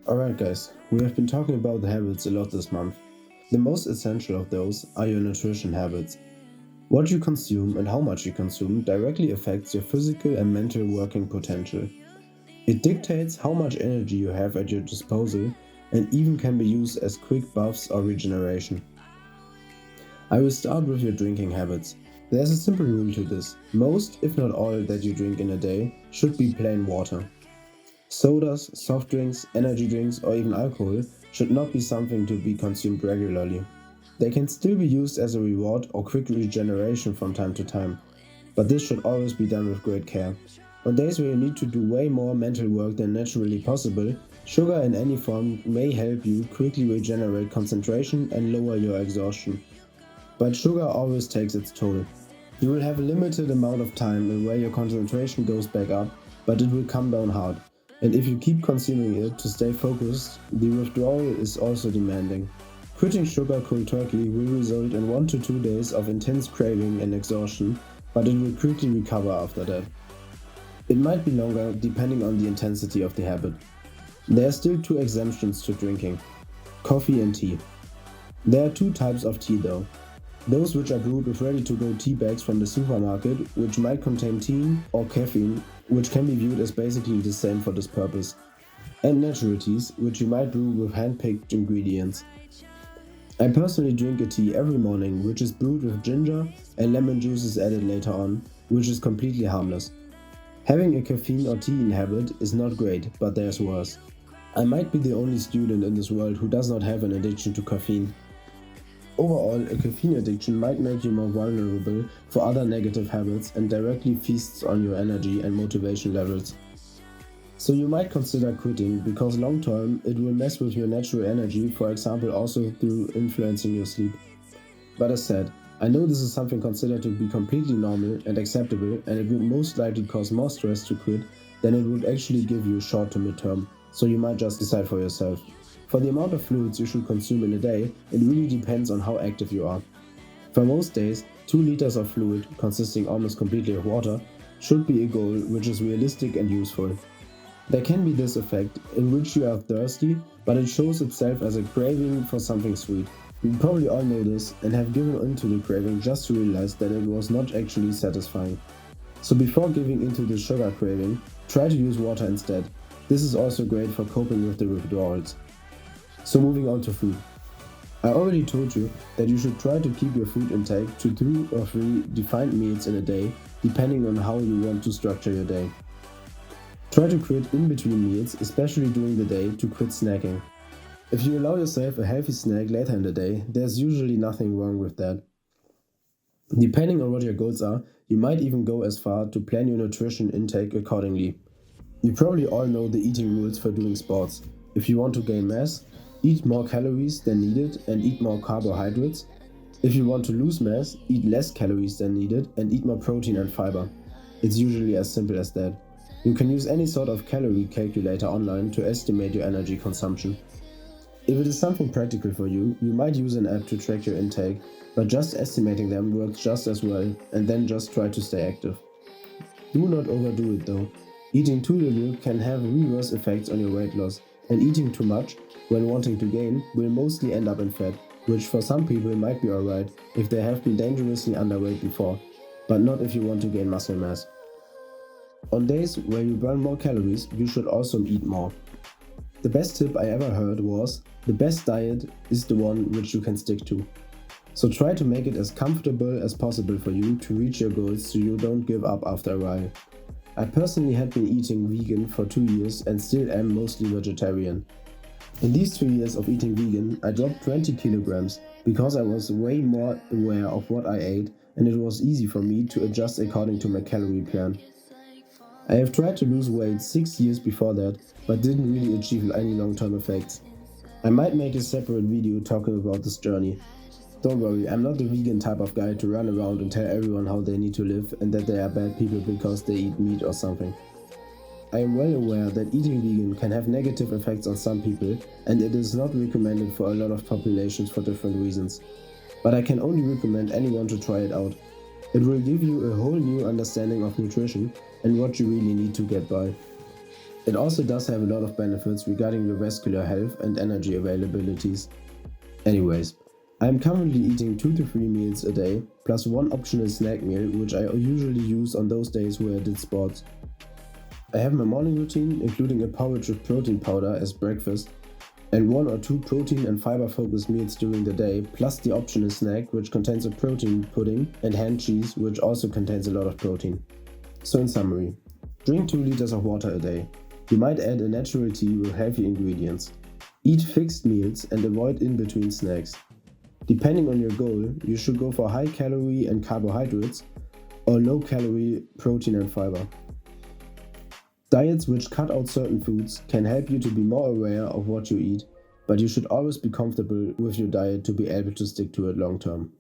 Alright guys, we have been talking about the habits a lot this month. The most essential of those are your nutrition habits. What you consume and how much you consume directly affects your physical and mental working potential. It dictates how much energy you have at your disposal and even can be used as quick buffs or regeneration. I will start with your drinking habits. There's a simple rule to this. Most, if not all, that you drink in a day should be plain water. Sodas, soft drinks, energy drinks, or even alcohol should not be something to be consumed regularly. They can still be used as a reward or quick regeneration from time to time, but this should always be done with great care. On days where you need to do way more mental work than naturally possible, sugar in any form may help you quickly regenerate concentration and lower your exhaustion. But sugar always takes its toll. You will have a limited amount of time where your concentration goes back up, but it will come down hard. And if you keep consuming it to stay focused, the withdrawal is also demanding. Quitting sugar cold turkey will result in 1 to 2 days of intense craving and exhaustion, but it will quickly recover after that. It might be longer depending on the intensity of the habit. There are still 2 exemptions to drinking: coffee and tea. There are 2 types of tea though. Those which are brewed with ready-to-go tea bags from the supermarket, which might contain tea or caffeine, which can be viewed as basically the same for this purpose. And natural teas, which you might brew with hand-picked ingredients. I personally drink a tea every morning, which is brewed with ginger and lemon juice is added later on, which is completely harmless. Having a caffeine or tea habit is not great, but there's worse. I might be the only student in this world who does not have an addiction to caffeine. Overall, a caffeine addiction might make you more vulnerable for other negative habits and directly feasts on your energy and motivation levels. So you might consider quitting because long term it will mess with your natural energy, for example also through influencing your sleep. But as said, I know this is something considered to be completely normal and acceptable, and it would most likely cause more stress to quit than it would actually give you short to mid-term, so you might just decide for yourself. For the amount of fluids you should consume in a day, it really depends on how active you are. For most days, 2 liters of fluid, consisting almost completely of water, should be a goal which is realistic and useful. There can be this effect in which you are thirsty, but it shows itself as a craving for something sweet. You probably all know this and have given into the craving just to realize that it was not actually satisfying. So before giving into the sugar craving, try to use water instead. This is also great for coping with the withdrawals. So moving on to food. I already told you that you should try to keep your food intake to 2 or 3 defined meals in a day, depending on how you want to structure your day. Try to quit in between meals, especially during the day, to quit snacking. If you allow yourself a healthy snack later in the day, there's usually nothing wrong with that. Depending on what your goals are, you might even go as far to plan your nutrition intake accordingly. You probably all know the eating rules for doing sports. If you want to gain mass, eat more calories than needed and eat more carbohydrates. If you want to lose mass, eat less calories than needed and eat more protein and fiber. It's usually as simple as that. You can use any sort of calorie calculator online to estimate your energy consumption. If it is something practical for you, you might use an app to track your intake, but just estimating them works just as well, and then just try to stay active. Do not overdo it though. Eating too little can have reverse effects on your weight loss, and eating too much, when wanting to gain, will mostly end up in fat, which for some people might be alright if they have been dangerously underweight before, but not if you want to gain muscle mass. On days where you burn more calories, you should also eat more. The best tip I ever heard was, the best diet is the one which you can stick to. So try to make it as comfortable as possible for you to reach your goals so you don't give up after a while. I personally had been eating vegan for 2 years and still am mostly vegetarian. In these 2 years of eating vegan, I dropped 20 kilograms because I was way more aware of what I ate and it was easy for me to adjust according to my calorie plan. I have tried to lose weight 6 years before that, but didn't really achieve any long-term effects. I might make a separate video talking about this journey. Don't worry, I'm not the vegan type of guy to run around and tell everyone how they need to live and that they are bad people because they eat meat or something. I am well aware that eating vegan can have negative effects on some people and it is not recommended for a lot of populations for different reasons. But I can only recommend anyone to try it out. It will give you a whole new understanding of nutrition and what you really need to get by. It also does have a lot of benefits regarding your vascular health and energy availabilities. Anyways, I am currently eating 2 to 3 meals a day, plus one optional snack meal, which I usually use on those days where I did sports. I have my morning routine, including a porridge with protein powder as breakfast, and 1 or 2 protein and fiber focused meals during the day, plus the optional snack, which contains a protein pudding, and hand cheese, which also contains a lot of protein. So in summary, drink 2 liters of water a day. You might add a natural tea with healthy ingredients. Eat fixed meals and avoid in-between snacks. Depending on your goal, you should go for high calorie and carbohydrates or low calorie protein and fiber. Diets which cut out certain foods can help you to be more aware of what you eat, but you should always be comfortable with your diet to be able to stick to it long term.